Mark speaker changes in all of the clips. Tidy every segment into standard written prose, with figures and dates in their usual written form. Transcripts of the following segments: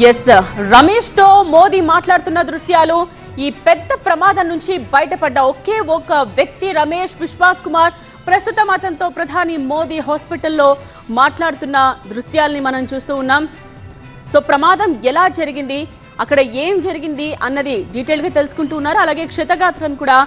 Speaker 1: Yes Ramesh తో మోదీ మాట్లాడుతున్న దృశ్యాలు ఈ పెద్ద ప్రమాదం నుంచి బయటపడ్డ ఒకే ఒక వ్యక్తి రమేష్ విశ్వాస్ కుమార్ ప్రస్తుతం అతనితో ప్రధాని మోదీ హాస్పిటల్లో మాట్లాడుతున్న దృశ్యాల్ని మనం చూస్తూ ఉన్నాం. సో ప్రమాదం ఎలా జరిగింది, అక్కడ ఏం జరిగింది అన్నది డీటెయిల్ గా తెలుసుకుంటూ ఉన్నారు. అలాగే క్షతగాత్రం కూడా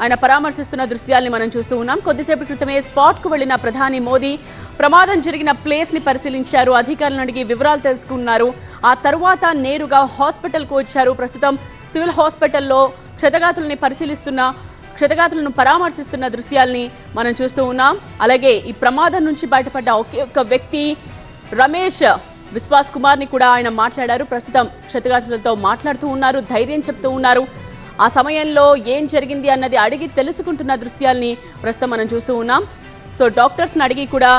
Speaker 1: ఆయన పరామర్శిస్తున్న దృశ్యాల్ని మనం చూస్తూ ఉన్నాం. కొద్దిసేపటి క్రితమే స్పాట్ కు వెళ్లిన ప్రధాని మోదీ ప్రమాదం జరిగిన ప్లేస్ ని పరిశీలించారు, అధికారులను అడిగి వివరాలు తెలుసుకున్నారు. ఆ తర్వాత నేరుగా హాస్పిటల్ కు వచ్చారు. ప్రస్తుతం సివిల్ హాస్పిటల్లో క్షతగాతులను పరామర్శిస్తున్న దృశ్యాల్ని మనం చూస్తూ ఉన్నాం. అలాగే ఈ ప్రమాదం నుంచి బయటపడ్డ ఒకే ఒక్క వ్యక్తి రమేష్ విశ్వాస్ కుమార్ ని కూడా ఆయన మాట్లాడారు. ప్రస్తుతం క్షతగాతులతో మాట్లాడుతూ ఉన్నారు, ధైర్యం చెప్తూ ఉన్నారు. ఆ సమయంలో ఏం జరిగింది అన్నది అడిగి తెలుసుకుంటున్న దృశ్యాల్ని ప్రస్తుతం మనం చూస్తూ ఉన్నాం. సో డాక్టర్స్ని అడిగి కూడా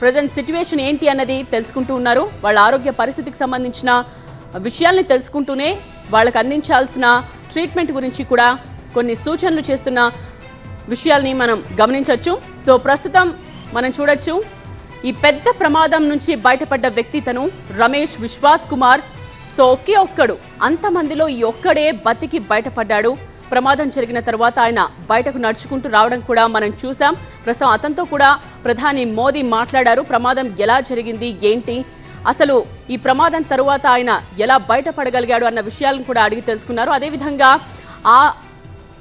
Speaker 1: ప్రజెంట్ సిచ్యువేషన్ ఏంటి అన్నది తెలుసుకుంటూ ఉన్నారు. వాళ్ళ ఆరోగ్య పరిస్థితికి సంబంధించిన విషయాల్ని తెలుసుకుంటూనే వాళ్ళకి అందించాల్సిన ట్రీట్మెంట్ గురించి కూడా కొన్ని సూచనలు చేస్తున్న విషయాల్ని మనం గమనించవచ్చు. సో ప్రస్తుతం మనం చూడొచ్చు, ఈ పెద్ద ప్రమాదం నుంచి బయటపడ్డ వ్యక్తి తను రమేష్ విశ్వాస్ కుమార్. సో ఒకే ఒక్కడు, అంతమందిలో ఈ ఒక్కడే బతికి బయటపడ్డాడు. ప్రమాదం జరిగిన తర్వాత ఆయన బయటకు నడుచుకుంటూ రావడం కూడా మనం చూసాం. ప్రస్తుతం అతనితో కూడా ప్రధాని మోదీ మాట్లాడారు. ప్రమాదం ఎలా జరిగింది, ఏంటి, అసలు ఈ ప్రమాదం తరువాత ఆయన ఎలా బయటపడగలిగాడు అన్న విషయాలను కూడా అడిగి తెలుసుకున్నారు. అదేవిధంగా ఆ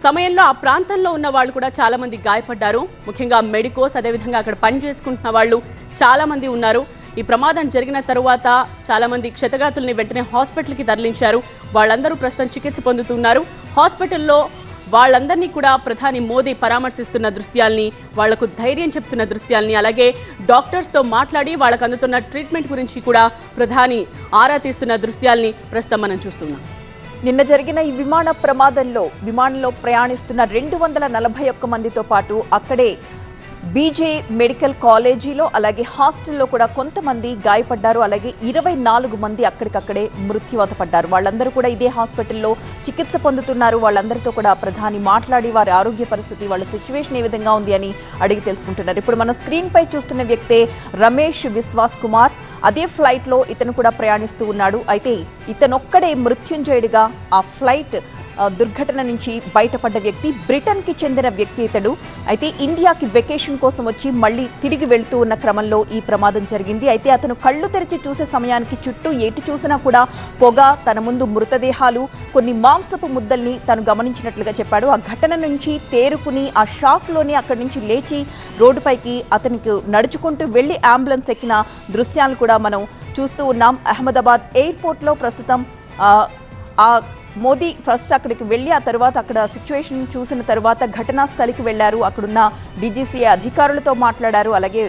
Speaker 1: సమయంలో ఆ ప్రాంతంలో ఉన్న వాళ్ళు కూడా చాలా మంది గాయపడ్డారు. ముఖ్యంగా మెడికోస్, అదేవిధంగా అక్కడ పని చేసుకుంటున్న వాళ్ళు చాలా మంది ఉన్నారు. ఈ ప్రమాదం జరిగిన తరువాత చాలా మంది క్షతగాతుల్ని వెంటనే హాస్పిటల్కి తరలించారు. వాళ్ళందరూ ప్రస్తుతం చికిత్స పొందుతున్నారు. హాస్పిటల్లో వాళ్ళందరినీ కూడా ప్రధాని మోదీ పరామర్శిస్తున్న దృశ్యాల్ని, వాళ్లకు ధైర్యం చెప్తున్న దృశ్యాల్ని, అలాగే డాక్టర్స్తో మాట్లాడి వాళ్ళకు అందుతున్న ట్రీట్మెంట్ గురించి కూడా ప్రధాని ఆరా తీస్తున్న దృశ్యాల్ని ప్రస్తుతం మనం చూస్తున్నాం.
Speaker 2: నిన్న జరిగిన ఈ విమాన ప్రమాదంలో విమానంలో ప్రయాణిస్తున్న 241 మందితో పాటు అక్కడే బీజే మెడికల్ కాలేజీలో అలాగే హాస్టల్లో కూడా కొంతమంది గాయపడ్డారు. అలాగే 24 మంది అక్కడికక్కడే మృత్యువాత పడ్డారు. వాళ్ళందరూ కూడా ఇదే హాస్పిటల్లో చికిత్స పొందుతున్నారు. వాళ్ళందరితో కూడా ప్రధాని మాట్లాడి వారి ఆరోగ్య పరిస్థితి, వాళ్ళ సిచ్యువేషన్ ఏ విధంగా ఉంది అని అడిగి తెలుసుకుంటున్నారు. ఇప్పుడు మన స్క్రీన్ పై చూస్తున్న వ్యక్తే రమేష్ విశ్వాస్ కుమార్. అదే ఫ్లైట్లో ఇతను కూడా ప్రయాణిస్తూ ఉన్నాడు. అయితే ఇతనొక్కడే మృత్యుంజయుడిగా ఆ ఫ్లైట్ దుర్ఘటన నుంచి బయటపడ్డ వ్యక్తి. బ్రిటన్కి చెందిన వ్యక్తి ఇతడు. అయితే ఇండియాకి వెకేషన్ కోసం వచ్చి మళ్ళీ తిరిగి వెళ్తూ ఉన్న క్రమంలో ఈ ప్రమాదం జరిగింది. అయితే అతను కళ్ళు తెరిచి చూసే సమయానికి చుట్టూ ఎటు చూసినా కూడా పొగ, తన ముందు మృతదేహాలు, కొన్ని మాంసపు ముద్దల్ని తను గమనించినట్లుగా చెప్పాడు. ఆ ఘటన నుంచి తేరుకుని ఆ షాక్లోనే అక్కడి నుంచి లేచి రోడ్డుపైకి అతనికి నడుచుకుంటూ వెళ్లి అంబులెన్స్ ఎక్కిన దృశ్యాలు కూడా మనం చూస్తూ ఉన్నాం. అహ్మదాబాద్ ఎయిర్పోర్ట్లో ప్రస్తుతం ఆ మోదీ ఫస్ట్ అక్కడికి వెళ్ళి ఆ తర్వాత అక్కడ సిచ్యువేషన్ చూసిన తర్వాత ఘటనా స్థలికి వెళ్లారు. అక్కడున్న డీజీసీఏ అధికారులతో మాట్లాడారు. అలాగే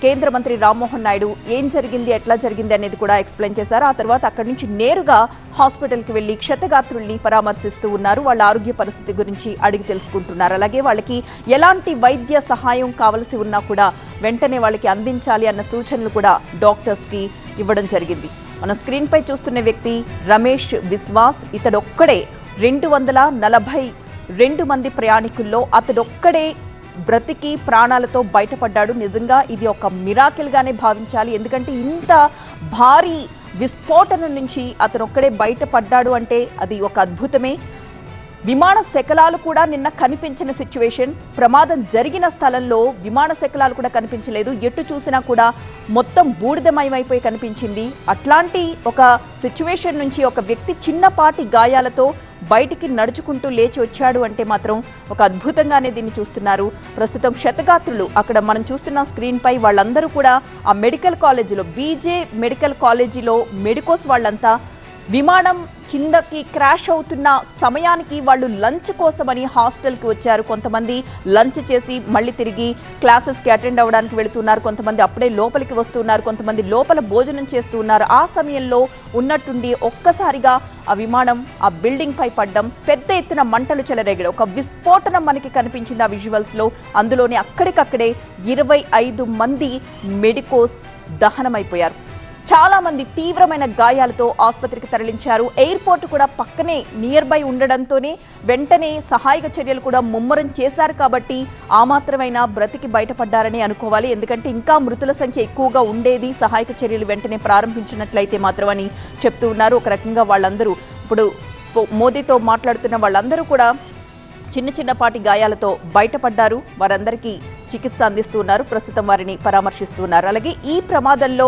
Speaker 2: కేంద్ర మంత్రి రామ్మోహన్ నాయుడు ఏం జరిగింది, ఎట్లా జరిగింది అనేది కూడా ఎక్స్ప్లెయిన్ చేశారు. ఆ తర్వాత అక్కడి నుంచి నేరుగా హాస్పిటల్కి వెళ్ళి క్షతగాత్రుల్ని పరామర్శిస్తూ ఉన్నారు. వాళ్ళ ఆరోగ్య పరిస్థితి గురించి అడిగి తెలుసుకుంటున్నారు. అలాగే వాళ్ళకి ఎలాంటి వైద్య సహాయం కావలసి ఉన్నా కూడా వెంటనే వాళ్ళకి అందించాలి అన్న సూచనలు కూడా డాక్టర్స్కి ఇవ్వడం జరిగింది. మన స్క్రీన్ పై చూస్తున్న వ్యక్తి రమేష్ విశ్వాస్. ఇతడొక్కడే 242 మంది ప్రయాణికుల్లో అతడొక్కడే బ్రతికి ప్రాణాలతో బయటపడ్డాడు. నిజంగా ఇది ఒక మిరాకిల్ గానే భావించాలి. ఎందుకంటే ఇంత భారీ విస్ఫోటనం నుంచి అతనొక్కడే బయటపడ్డాడు అంటే అది ఒక అద్భుతమే. విమాన శకలాలు కూడా నిన్న కనిపించిన సిచ్యువేషన్. ప్రమాదం జరిగిన స్థలంలో విమాన శకలాలు కూడా కనిపించలేదు. ఎటు చూసినా కూడా మొత్తం బూడిదమయమైపోయి కనిపించింది. అట్లాంటి ఒక సిచ్యువేషన్ నుంచి ఒక వ్యక్తి చిన్నపాటి గాయాలతో బయటికి నడుచుకుంటూ లేచి వచ్చాడు అంటే మాత్రం ఒక అద్భుతంగానే దీన్ని చూస్తున్నారు. ప్రస్తుతం క్షతగాత్రులు అక్కడ మనం చూస్తున్న స్క్రీన్ పై వాళ్ళందరూ కూడా ఆ మెడికల్ కాలేజీలో, బీజే మెడికల్ కాలేజీలో మెడికోస్ వాళ్ళంతా విమానం కిందకి క్రాష్ అవుతున్న సమయానికి వాళ్ళు లంచ్ కోసమని హాస్టల్కి వచ్చారు. కొంతమంది లంచ్ చేసి మళ్ళీ తిరిగి క్లాసెస్కి అటెండ్ అవ్వడానికి వెళుతున్నారు. కొంతమంది అప్పుడే లోపలికి వస్తున్నారు. కొంతమంది లోపల భోజనం చేస్తూ ఉన్నారు. ఆ సమయంలో ఉన్నట్టుండి ఒక్కసారిగా ఆ విమానం ఆ బిల్డింగ్ పై పడ్డం, పెద్ద ఎత్తున మంటలు చెలరేగడం, ఒక విస్ఫోటనం మనకి కనిపించింది ఆ విజువల్స్లో. అందులోనే అక్కడికక్కడే 25 మంది మెడికోస్ దహనమైపోయారు. చాలా మంది తీవ్రమైన గాయాలతో ఆసుపత్రికి తరలించారు. ఎయిర్పోర్ట్ కూడా పక్కనే నియర్ బై ఉండడంతోనే వెంటనే సహాయక చర్యలు కూడా ముమ్మరం చేశారు. కాబట్టి ఆ మాత్రమైనా బ్రతికి బయటపడ్డారని అనుకోవాలి. ఎందుకంటే ఇంకా మృతుల సంఖ్య ఎక్కువగా ఉండేది సహాయక చర్యలు వెంటనే ప్రారంభించినట్లయితే మాత్రమని చెప్తూ ఉన్నారు. ఒక రకంగా వాళ్ళందరూ ఇప్పుడు మోదీతో మాట్లాడుతున్న వాళ్ళందరూ కూడా చిన్నపాటి గాయాలతో బయటపడ్డారు. వారందరికీ చికిత్స అందిస్తున్నారు. ప్రస్తుతం వారిని పరామర్శిస్తున్నారు. అలాగే ఈ ప్రమాదంలో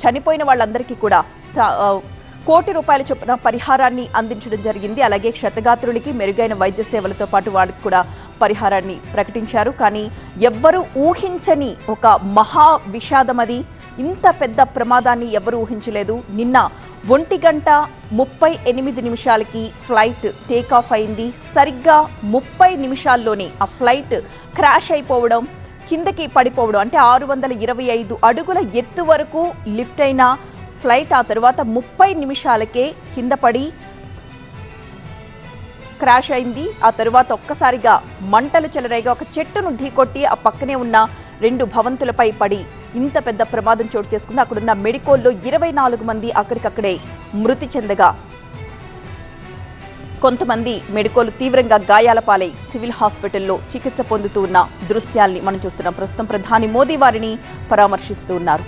Speaker 2: చనిపోయిన వాళ్ళందరికీ కూడా ₹1 కోటి చొప్పున పరిహారాన్ని అందించడం జరిగింది. అలాగే క్షతగాత్రులకి మెరుగైన వైద్య సేవలతో పాటు వారికి కూడా పరిహారాన్ని ప్రకటించారు. కానీ ఎవ్వరూ ఊహించని ఒక మహా విషాదం అది. ఇంత పెద్ద ప్రమాదాన్ని ఎవరు ఊహించలేదు. నిన్న 1:38 ఫ్లైట్ టేకాఫ్ అయింది. సరిగ్గా 30 నిమిషాల్లోనే ఆ ఫ్లైట్ క్రాష్ అయిపోవడం, కిందకి పడిపోవడం. అంటే 625 అడుగుల ఎత్తు వరకు లిఫ్ట్ అయిన ఫ్లైట్ ఆ తర్వాత 30 నిమిషాలకే కింద పడి క్రాష్ అయింది. ఆ తర్వాత ఒక్కసారిగా మంటలు చెలరేగా ఒక చెట్టును ఢీకొట్టి ఆ పక్కనే ఉన్న 2 భవంతులపై పడి ఇంత పెద్ద ప్రమాదం చోటు చేసుకుంది. అక్కడున్న మెడికోల్లో 24 మంది అక్కడికక్కడే మృతి చెందగా కొంతమంది మెడికోలు తీవ్రంగా గాయాల పాలై సివిల్ హాస్పిటల్లో చికిత్స పొందుతూ ఉన్న దృశ్యాల్ని మనం చూస్తున్నాం. ప్రస్తుతం ప్రధాని మోదీ వారిని పరామర్శిస్తూ ఉన్నారు.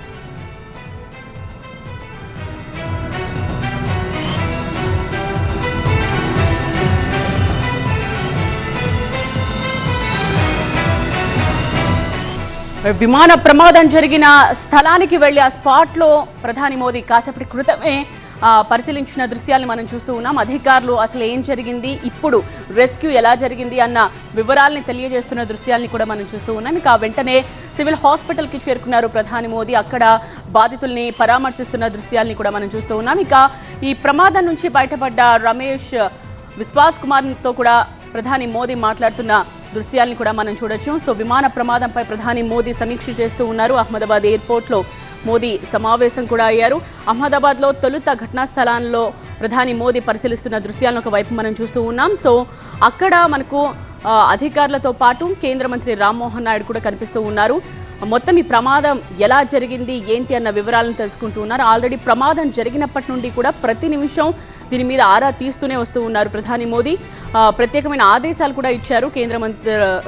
Speaker 1: విమాన ప్రమాదం జరిగిన స్థలానికి వెళ్లి ఆ స్పాట్లో ప్రధాని మోదీ కాసేపటి క్రితమే పరిశీలించిన దృశ్యాలను మనం చూస్తూ ఉన్నాం. అధికారులు అసలు ఏం జరిగింది, ఇప్పుడు రెస్క్యూ ఎలా జరిగింది అన్న వివరాల్ని తెలియజేస్తున్న దృశ్యాల్ని కూడా మనం చూస్తూ ఉన్నాం. ఇక వెంటనే సివిల్ హాస్పిటల్కి చేరుకున్నారు ప్రధాని మోదీ. అక్కడ బాధితుల్ని పరామర్శిస్తున్న దృశ్యాల్ని కూడా మనం చూస్తూ ఉన్నాం. ఇక ఈ ప్రమాదం నుంచి బయటపడ్డ రమేష్ విశ్వాస్ కుమార్తో కూడా ప్రధాని మోదీ మాట్లాడుతున్న దృశ్యాల్ని కూడా మనం చూడొచ్చు. సో విమాన ప్రమాదంపై ప్రధాని మోదీ సమీక్ష చేస్తూ ఉన్నారు. అహ్మదాబాద్ ఎయిర్పోర్ట్లో మోదీ సమావేశం కూడా అయ్యారు. అహ్మదాబాద్లో తొలుత ఘటనా స్థలాల్లో ప్రధాని మోదీ పరిశీలిస్తున్న దృశ్యాలను ఒకవైపు మనం చూస్తూ ఉన్నాం. సో అక్కడ మనకు అధికారులతో పాటు కేంద్ర మంత్రి రామ్మోహన్ నాయుడు కూడా కనిపిస్తూ ఉన్నారు. మొత్తం ఈ ప్రమాదం ఎలా జరిగింది ఏంటి అన్న వివరాలను తెలుసుకుంటూ ఉన్నారు. ఆల్రెడీ ప్రమాదం జరిగినప్పటి నుండి కూడా ప్రతి నిమిషం దీని మీద ఆరా తీస్తూనే వస్తూ ఉన్నారు ప్రధాని మోదీ. ప్రత్యేకమైన ఆదేశాలు కూడా ఇచ్చారు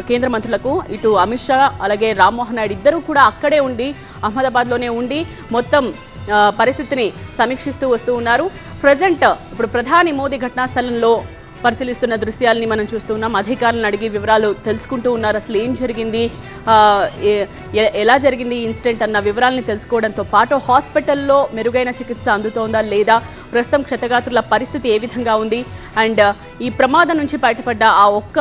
Speaker 1: కేంద్ర మంత్రులకు. ఇటు అమిత్ షా అలాగే రామ్మోహన్ నాయుడు ఇద్దరు కూడా అక్కడే ఉండి అహ్మదాబాద్లోనే ఉండి మొత్తం పరిస్థితిని సమీక్షిస్తూ వస్తూ ఉన్నారు. ప్రజెంట్ ఇప్పుడు ప్రధాని మోదీ ఘటనా స్థలంలో పరిశీలిస్తున్న దృశ్యాలని మనం చూస్తూ ఉన్నాం. అధికారులను అడిగి వివరాలు తెలుసుకుంటూ ఉన్నారు. అసలు ఏం జరిగింది, ఎలా జరిగింది ఈ ఇన్సిడెంట్ అన్న వివరాలని తెలుసుకోవడంతో పాటు హాస్పిటల్లో మెరుగైన చికిత్స అందుతోందా లేదా, ప్రస్తుతం క్షతగాత్రుల పరిస్థితి ఏ విధంగా ఉంది, అండ్ ఈ ప్రమాదం నుంచి బయటపడ్డ ఆ ఒక్క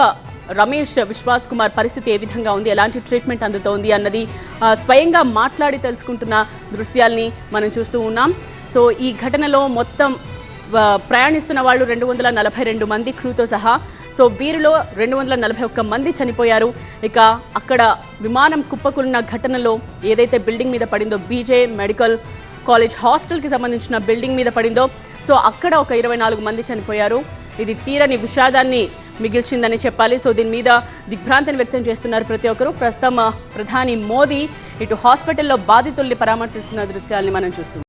Speaker 1: రమేష్ విశ్వాస్ కుమార్ పరిస్థితి ఏ విధంగా ఉంది, ఎలాంటి ట్రీట్మెంట్ అందుతోంది అన్నది స్వయంగా మాట్లాడి తెలుసుకుంటున్న దృశ్యాల్ని మనం చూస్తూ ఉన్నాం. సో ఈ ఘటనలో మొత్తం ప్రయాణిస్తున్న వాళ్ళు 242 మంది క్రూతో సహా. సో వీరిలో 241 మంది చనిపోయారు. ఇక అక్కడ విమానం కుప్పకూలిన ఘటనలో ఏదైతే బిల్డింగ్ మీద పడిందో, బీజే మెడికల్ కాలేజ్ హాస్టల్కి సంబంధించిన బిల్డింగ్ మీద పడిందో, సో అక్కడ ఒక 24 మంది చనిపోయారు. ఇది తీరని విషాదాన్ని మిగిల్చిందని చెప్పాలి. సో దీని మీద దిగ్భ్రాంతిని వ్యక్తం చేస్తున్నారు ప్రతి ఒక్కరు. ప్రస్తుతం ప్రధాని మోదీ ఇటు హాస్పిటల్లో బాధితుల్ని పరామర్శిస్తున్న దృశ్యాల్ని మనం చూస్తున్నాం.